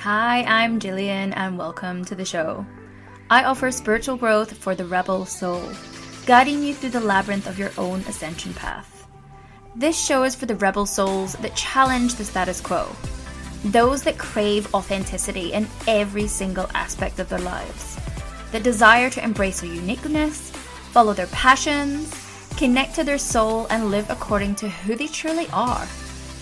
Hi, I'm Jillian and welcome to the show. I offer spiritual growth for the rebel soul, guiding you through the labyrinth of your own ascension path. This show is for the rebel souls that challenge the status quo, those that crave authenticity in every single aspect of their lives, that desire to embrace their uniqueness, follow their passions, connect to their soul, and live according to who they truly are,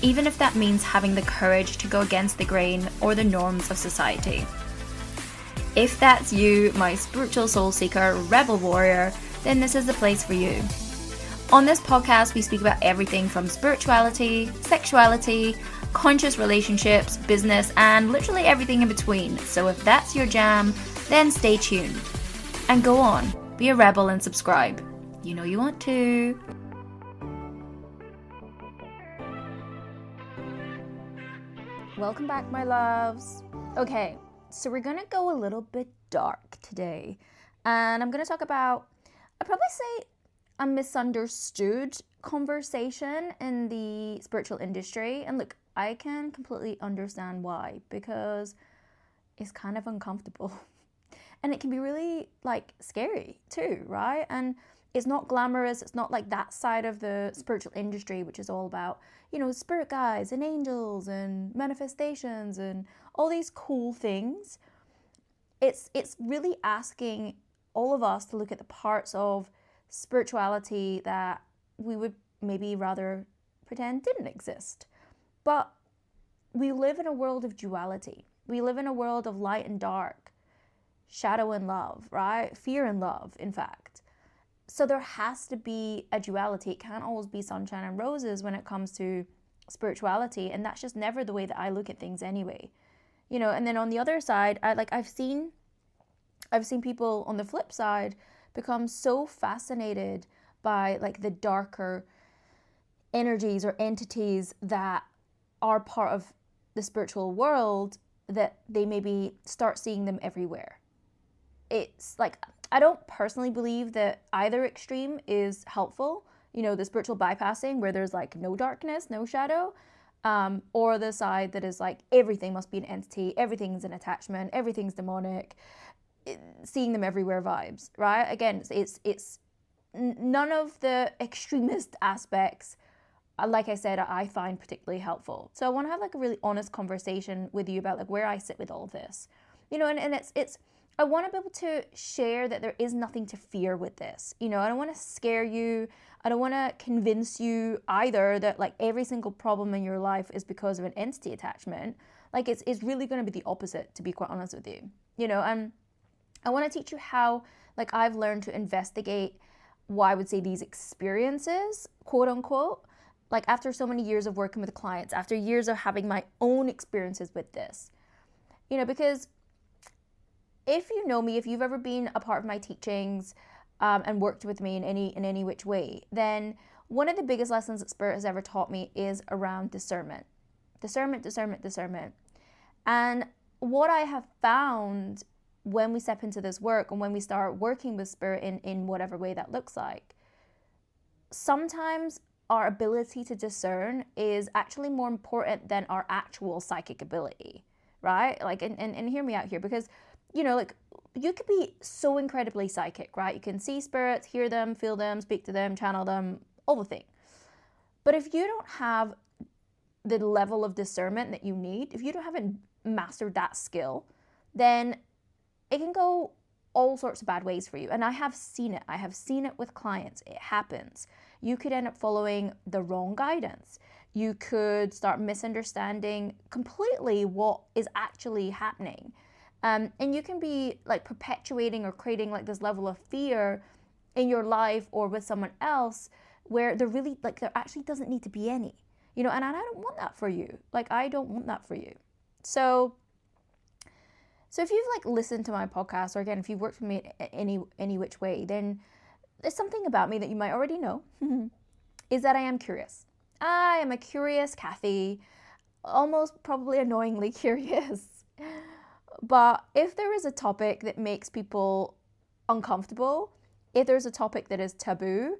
even if that means having the courage to go against the grain or the norms of society. If that's you, my spiritual soul seeker, rebel warrior, then this is the place for you. On this podcast, we speak about everything from spirituality, sexuality, conscious relationships, business, and literally everything in between. So if that's your jam, then stay tuned. And go on, be a rebel and subscribe. You know you want to. Welcome back, my loves. Okay, so we're gonna go a little bit dark today, and I'm gonna talk about, I'd probably say, a misunderstood conversation in the spiritual industry. And look, I can completely understand why, because it's kind of uncomfortable and it can be really scary too, right? And it's not glamorous. It's not like that side of the spiritual industry, which is all about, spirit guides and angels and manifestations and all these cool things. It's really asking all of us to look at the parts of spirituality that we would maybe rather pretend didn't exist. But we live in a world of duality. We live in a world of light and dark, shadow and love, right? Fear and love, in fact. So there has to be a duality. It can't always be sunshine and roses when it comes to spirituality, and that's just never the way that I look at things anyway. And then on the other side, I've seen people on the flip side become so fascinated by the darker energies or entities that are part of the spiritual world that they maybe start seeing them everywhere. It's I don't personally believe that either extreme is helpful. The spiritual bypassing where there's no darkness, no shadow, or the side that is everything must be an entity, everything's an attachment, everything's demonic, seeing them everywhere vibes, right? Again, it's none of the extremist aspects, like I said, I find particularly helpful. So I want to have a really honest conversation with you about where I sit with all of this, and it's I want to be able to share that there is nothing to fear with this. I don't want to scare you. I don't want to convince you either that every single problem in your life is because of an entity attachment. It's really going to be the opposite, to be quite honest with you. And I want to teach you how I've learned to investigate why I would say these experiences, quote unquote, after so many years of working with clients, after years of having my own experiences with this. Because if you know me, if you've ever been a part of my teachings and worked with me in any which way, then one of the biggest lessons that Spirit has ever taught me is around discernment. Discernment. And what I have found when we step into this work and when we start working with Spirit in whatever way that looks like, sometimes our ability to discern is actually more important than our actual psychic ability, right? And hear me out here, because you could be so incredibly psychic, right? You can see spirits, hear them, feel them, speak to them, channel them, all the thing. But if you don't have the level of discernment that you need, if you haven't mastered that skill, then it can go all sorts of bad ways for you. And I have seen it. I have seen it with clients. It happens. You could end up following the wrong guidance. You could start misunderstanding completely what is actually happening. And you can be perpetuating or creating this level of fear in your life or with someone else where there really there actually doesn't need to be any, and I don't want that for you. I don't want that for you. So if you've listened to my podcast, or again, if you've worked with me any which way, then there's something about me that you might already know, is that I am curious. I am a curious Kathy, almost probably annoyingly curious. But if there is a topic that makes people uncomfortable, if there's a topic that is taboo,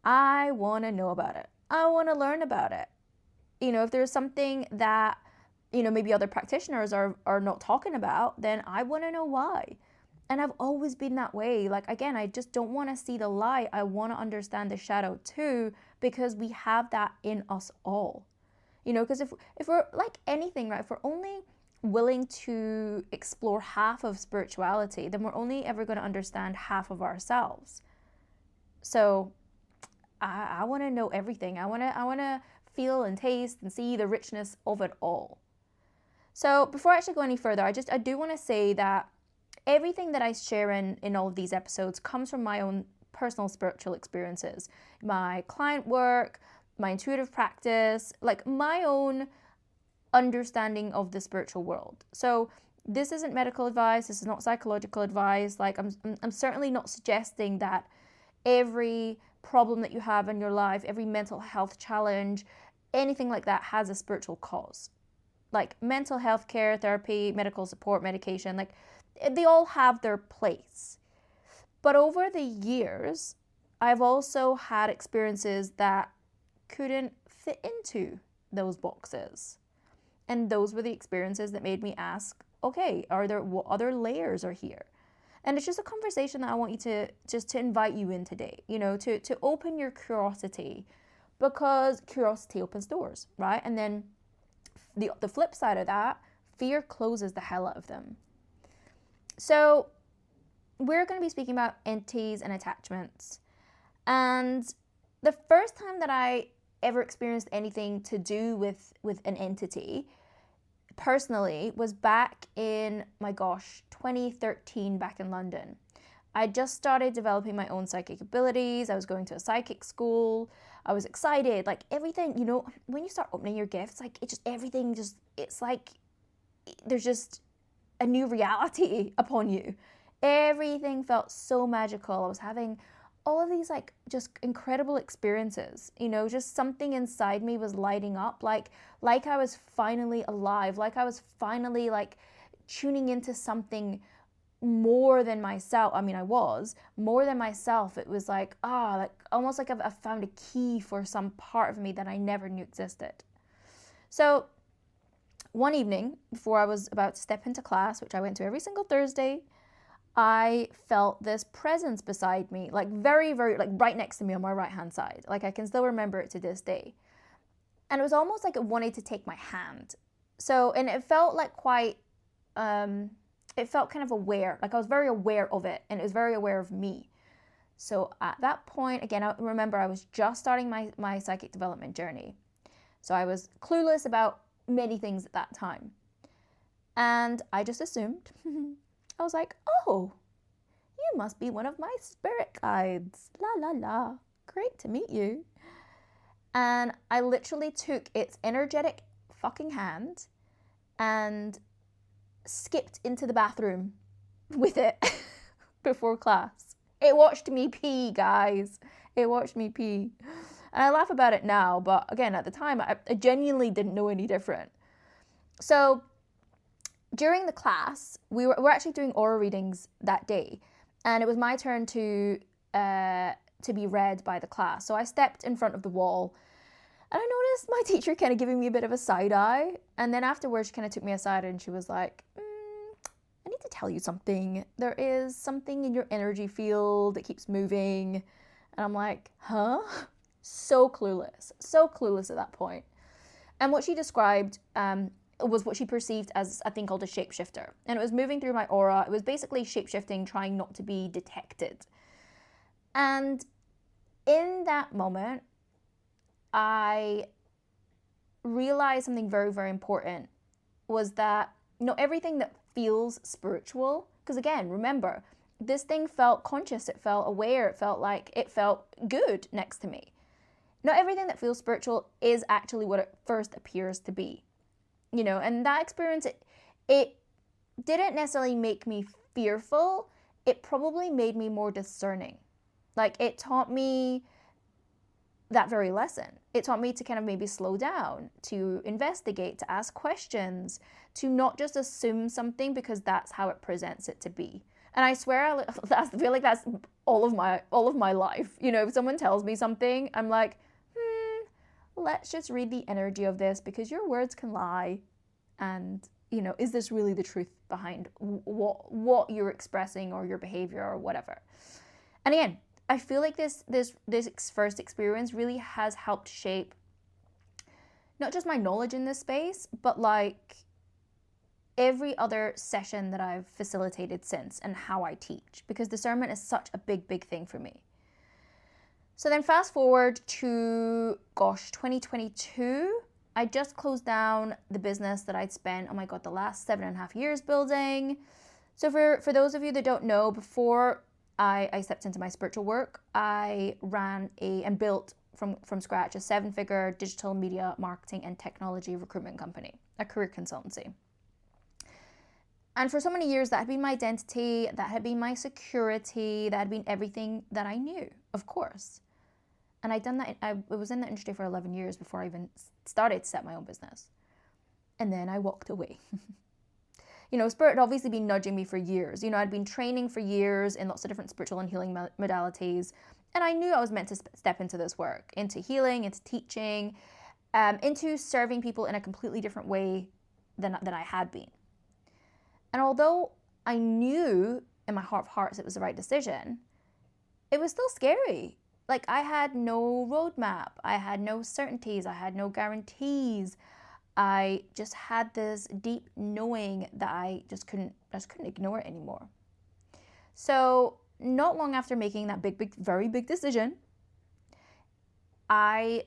I want to know about it. I want to learn about it. If there's something that maybe other practitioners are not talking about, then I want to know why. And I've always been that way. Like, again, I just don't want to see the light. I want to understand the shadow too, because we have that in us all. Because if we're like anything, right, if we're only willing to explore half of spirituality, then we're only ever going to understand half of ourselves. So I want to know everything. I want to feel and taste and see the richness of it all. So before I actually go any further, I do want to say that everything that I share in all of these episodes comes from my own personal spiritual experiences, my client work, my intuitive practice, like my own understanding of the spiritual world. So this isn't medical advice. This is not psychological advice. Like I'm certainly not suggesting that every problem that you have in your life, every mental health challenge, anything like that has a spiritual cause. Like mental health care, therapy, medical support, medication, like they all have their place. But over the years, I've also had experiences that couldn't fit into those boxes. And those were the experiences that made me ask, okay, what other layers are here? And it's just a conversation that I want you to invite you in today, to open your curiosity, because curiosity opens doors, right? And then the flip side of that, fear closes the hell out of them. So we're going to be speaking about entities and attachments. And the first time that I ever experienced anything to do with an entity personally was back in, 2013, back in London. I just started developing my own psychic abilities. I was going to a psychic school. I was excited, like everything, when you start opening your gifts, like it's like there's just a new reality upon you. Everything felt so magical. I was having all of these like just incredible experiences, just something inside me was lighting up, like I was finally alive, like I was finally like tuning into something more than myself. I mean, I was more than myself. It was like, almost like I've found a key for some part of me that I never knew existed. So one evening before I was about to step into class, which I went to every single Thursday, I felt this presence beside me, like very, very, like right next to me on my right-hand side. Like I can still remember it to this day. And it was almost like it wanted to take my hand. So, and it felt like quite, it felt kind of aware, like I was very aware of it, and it was very aware of me. So at that point, again, I remember I was just starting my psychic development journey. So I was clueless about many things at that time. And I just assumed, I was like, oh, you must be one of my spirit guides. La, la, la. Great to meet you. And I literally took its energetic fucking hand and skipped into the bathroom with it before class. It watched me pee, guys. It watched me pee. And I laugh about it now, but again, at the time, I genuinely didn't know any different. So during the class, we're actually doing aura readings that day, and it was my turn to be read by the class. So I stepped in front of the wall, and I noticed my teacher kind of giving me a bit of a side eye. And then afterwards, she kind of took me aside and she was like, I need to tell you something. There is something in your energy field that keeps moving. And I'm like, huh? So clueless at that point. And what she described was what she perceived as a thing called a shapeshifter. And it was moving through my aura. It was basically shapeshifting, trying not to be detected. And in that moment, I realized something very, very important, was that not everything that feels spiritual, because again, remember, this thing felt conscious, it felt aware, it felt good next to me. Not everything that feels spiritual is actually what it first appears to be. And that experience, it didn't necessarily make me fearful. It probably made me more discerning. Like, it taught me that very lesson. It taught me to kind of maybe slow down, to investigate, to ask questions, to not just assume something because that's how it presents it to be. And I swear, I feel like that's all of my life. If someone tells me something, I'm like, let's just read the energy of this, because your words can lie. And, is this really the truth behind what you're expressing or your behavior or whatever? And again, I feel like this first experience really has helped shape not just my knowledge in this space, but like every other session that I've facilitated since and how I teach, because discernment is such a big, big thing for me. So then fast forward to, 2022, I just closed down the business that I'd spent, oh my God, the last 7.5 years building. So for those of you that don't know, before I stepped into my spiritual work, I ran and built from scratch a 7-figure digital media marketing and technology recruitment company, a career consultancy. And for so many years, that had been my identity, that had been my security, that had been everything that I knew, of course. And I'd done that, I was in the industry for 11 years before I even started to set my own business. And then I walked away. Spirit had obviously been nudging me for years. I'd been training for years in lots of different spiritual and healing modalities. And I knew I was meant to step into this work, into healing, into teaching, into serving people in a completely different way than I had been. And although I knew in my heart of hearts it was the right decision, it was still scary. Like, I had no roadmap, I had no certainties, I had no guarantees. I just had this deep knowing that I just couldn't ignore it anymore. So not long after making that very big decision, I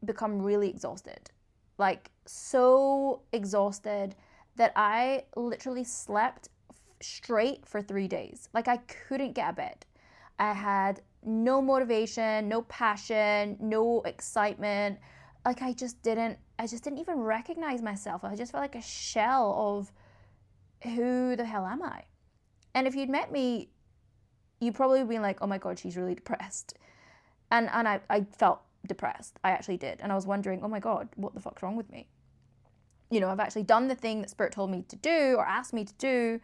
become really exhausted. Like, so exhausted that I literally slept straight for 3 days. Like, I couldn't get out of bed. I had no motivation, no passion, no excitement. Like, I just didn't even recognize myself. I just felt like a shell of who the hell am I? And if you'd met me, you'd probably been like, oh my God, she's really depressed. And I felt depressed. I actually did. And I was wondering, oh my God, what the fuck's wrong with me? I've actually done the thing that Spirit told me to do or asked me to do,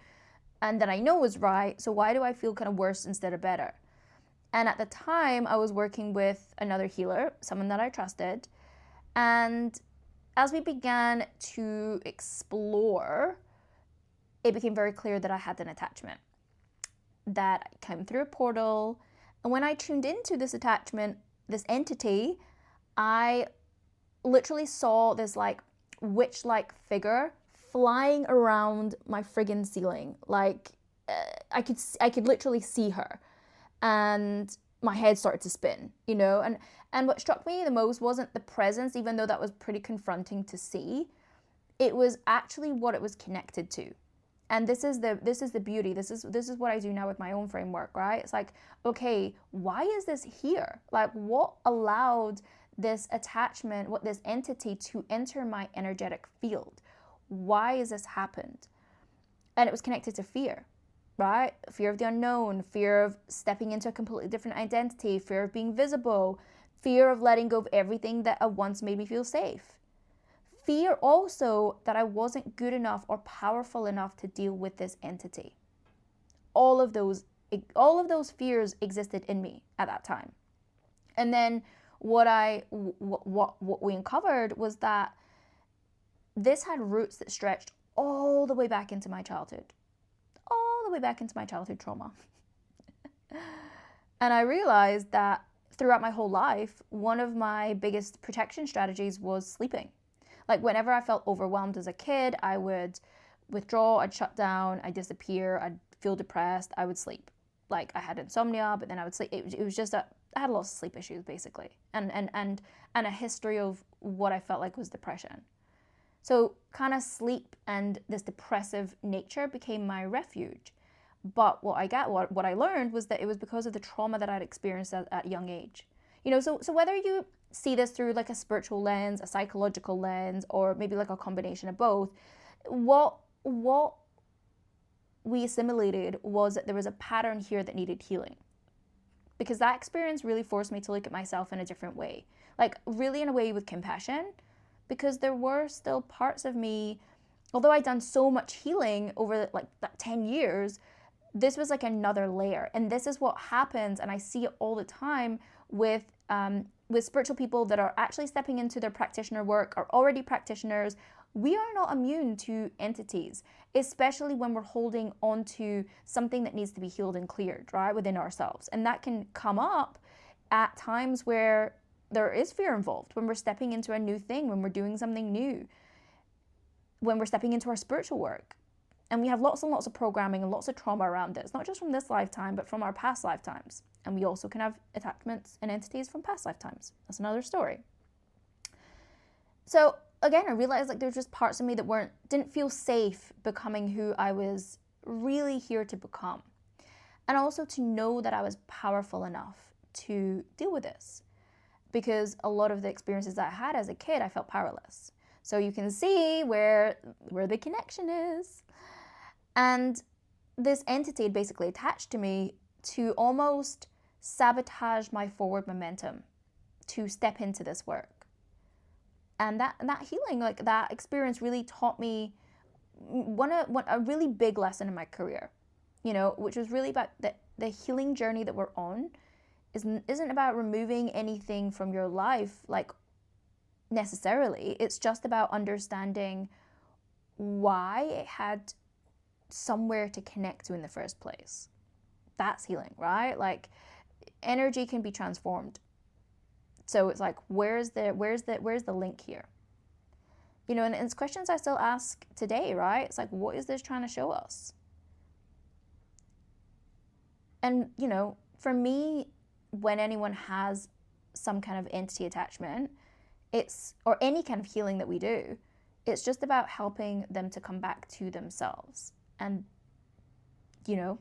and that I know was right. So why do I feel kind of worse instead of better? And at the time, I was working with another healer, someone that I trusted. And as we began to explore, it became very clear that I had an attachment, that came through a portal. And when I tuned into this attachment, this entity, I literally saw this like witch-like figure flying around my friggin' ceiling. Like, I could literally see her, and my head started to spin, and what struck me the most wasn't the presence, even though that was pretty confronting to see. It was actually what it was connected to. And this is the beauty. This is what I do now with my own framework, right? It's like, okay, why is this here? Like, what allowed this attachment, what this entity to enter my energetic field? Why has this happened? And it was connected to fear, right? Fear of the unknown, fear of stepping into a completely different identity, fear of being visible, fear of letting go of everything that once made me feel safe. Fear also that I wasn't good enough or powerful enough to deal with this entity. All of those fears existed in me at that time. And then what we uncovered was that this had roots that stretched all the way back into my childhood. All the way back into my childhood trauma. And I realized that throughout my whole life, one of my biggest protection strategies was sleeping. Like, whenever I felt overwhelmed as a kid, I would withdraw, I'd shut down, I'd disappear, I'd feel depressed, I would sleep. Like, I had insomnia, but then I would sleep. It was just I had lots of sleep issues, basically, and a history of what I felt like was depression. So kind of sleep and this depressive nature became my refuge. But what I learned was that it was because of the trauma that I'd experienced at a young age. So whether you see this through like a spiritual lens, a psychological lens, or maybe like a combination of both, what we assimilated was that there was a pattern here that needed healing. Because that experience really forced me to look at myself in a different way. Like, really in a way with compassion, because there were still parts of me, although I'd done so much healing over like that 10 years, this was like another layer. And this is what happens, and I see it all the time with spiritual people that are actually stepping into their practitioner work, are already practitioners, we are not immune to entities, especially when we're holding on to something that needs to be healed and cleared, right, within ourselves. And that can come up at times where there is fear involved, when we're stepping into a new thing, when we're doing something new, when we're stepping into our spiritual work. And we have lots and lots of programming and lots of trauma around it. It's not just from this lifetime, but from our past lifetimes. And we also can have attachments and entities from past lifetimes. That's another story. So again, I realized like there's just parts of me that didn't feel safe becoming who I was really here to become. And also to know that I was powerful enough to deal with this. Because a lot of the experiences that I had as a kid, I felt powerless. So you can see where the connection is. And this entity had basically attached to me to almost sabotage my forward momentum to step into this work. And that healing, like that experience really taught me a really big lesson in my career, you know, which was really about the healing journey that we're on isn't about removing anything from your life, like necessarily. It's just about understanding why it had somewhere to connect to in the first place. That's healing, right? Like energy can be transformed. So it's like, where's the link here? You know, and it's questions I still ask today, right? It's like, what is this trying to show us? And, you know, for me, when anyone has some kind of entity attachment, or any kind of healing that we do, it's just about helping them to come back to themselves. And, you know,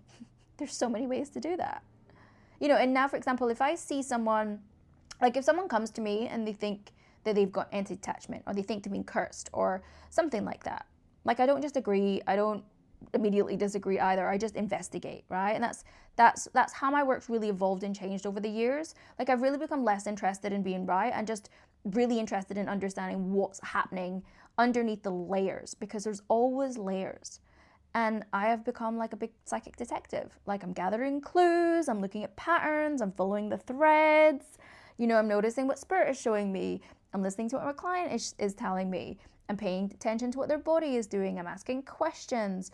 there's so many ways to do that. You know, and now, for example, if I see someone, like if someone comes to me and they think that they've got anti-attachment, or they think they've been cursed or something like that, like I don't just agree, I don't immediately disagree either, I just investigate, right? And that's how my work's really evolved and changed over the years. Like I've really become less interested in being right and just really interested in understanding what's happening underneath the layers, because there's always layers. And I have become like a big psychic detective. Like I'm gathering clues, I'm looking at patterns, I'm following the threads. You know, I'm noticing what spirit is showing me. I'm listening to what my client is telling me. I'm paying attention to what their body is doing. I'm asking questions,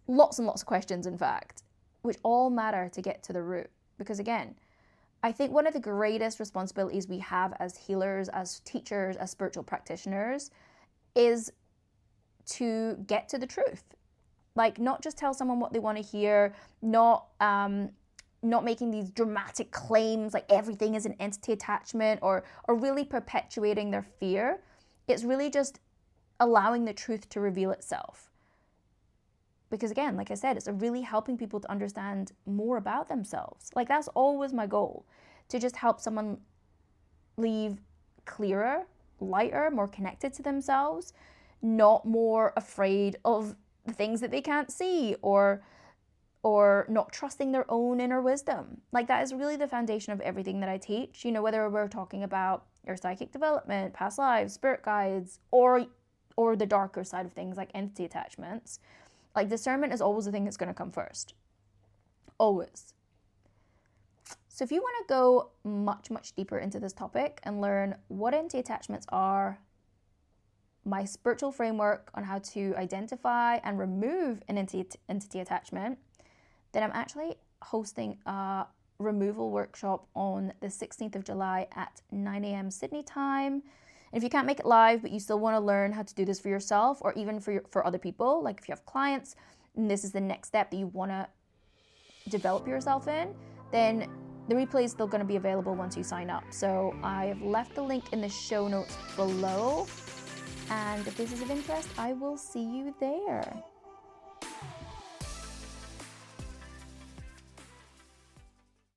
lots and lots of questions, in fact, which all matter to get to the root. Because again, I think one of the greatest responsibilities we have as healers, as teachers, as spiritual practitioners is to get to the truth. Like not just tell someone what they want to hear, not making these dramatic claims like everything is an entity attachment, or really perpetuating their fear. It's really just allowing the truth to reveal itself. Because again, like I said, it's really helping people to understand more about themselves. Like that's always my goal, to just help someone leave clearer, lighter, more connected to themselves, not more afraid of the things that they can't see, or not trusting their own inner wisdom. Like that is really the foundation of everything that I teach, you know, whether we're talking about your psychic development, past lives, spirit guides, or the darker side of things like entity attachments. Like discernment is always the thing that's going to come first. Always. So if you want to go much, much deeper into this topic and learn what entity attachments are, my spiritual framework on how to identify and remove an entity attachment, then I'm actually hosting a removal workshop on the 16th of July at 9 a.m. Sydney time. And if you can't make it live, but you still want to learn how to do this for yourself, or even for other people, like if you have clients and this is the next step that you want to develop yourself in, then the replay is still going to be available once you sign up. So I have left the link in the show notes below. And if this is of interest, I will see you there.